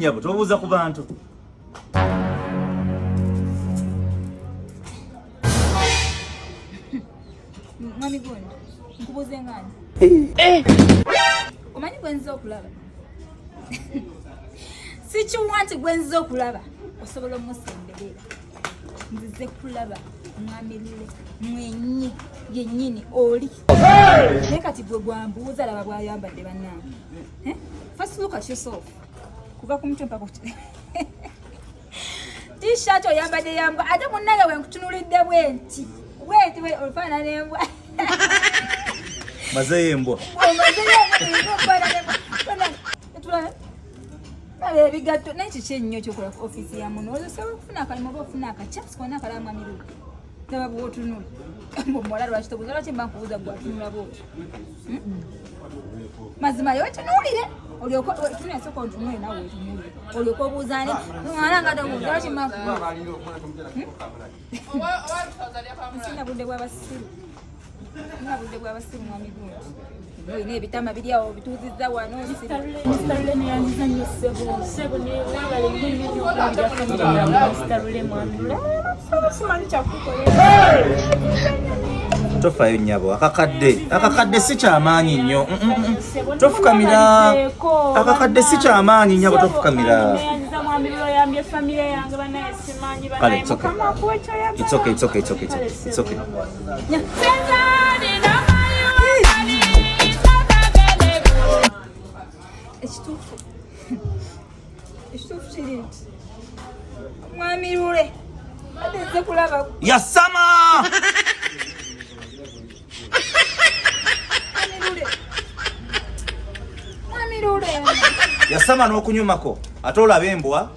nnyabo tobuuza ku bantu. Mwami Gondo, nkubuuze ngani? Omanyi gwenza okulaba? Sikiwanti gwenza okulaba. Osobola omusemberera. Nzize kulaba mwami Lule mwenyi yennyini oli. Naye kati gwe gwambuuza laba bw'ayambadde bannange. First look at yourself. Kuva ku mutwe mpaka T-shirt oyambadde yambwa ate munnange bwe nkutunulidde bwenti. Wait, olfaanana embwa. Maze embwa. Ebigatto naye kiki ennyo kyokola ku ofiisi ya muno osobola okufuna akalimu oba ofuna akakyasi konna akalama Mwami Lule naba bw'otunula muwala lwaki tobuuza lwaki mba nkubuuza gwe atunula bw'otyo mazima yo tunuulire olyoka tunula sooka ontunule nawe wetunulire olyoka obuuza ani mwana nga tobuuza lwaki mba nkubuuza sina budde bw'abasiru sina budde bw'abasiru Mwami Lule olina ebitama biri awo bituuzizza wano Mr. Lule neyanziza nnyo ssebo newebale nnyo okulabira famire Mr. Lule Mwami Lule simanyi kyakukolera tofayo nnyabo akakadde si kyamaanyi nnyo tofukamira akakadde si kyamaanyi nnyabo tofukamira Mwami Lule oyambye famire yange banaye simanyi kale it's okay ekituufu kiri nti Mwami Lule ate nze kulaba yasama Mwami Lule yasama n'okunyumako ate olaba embwa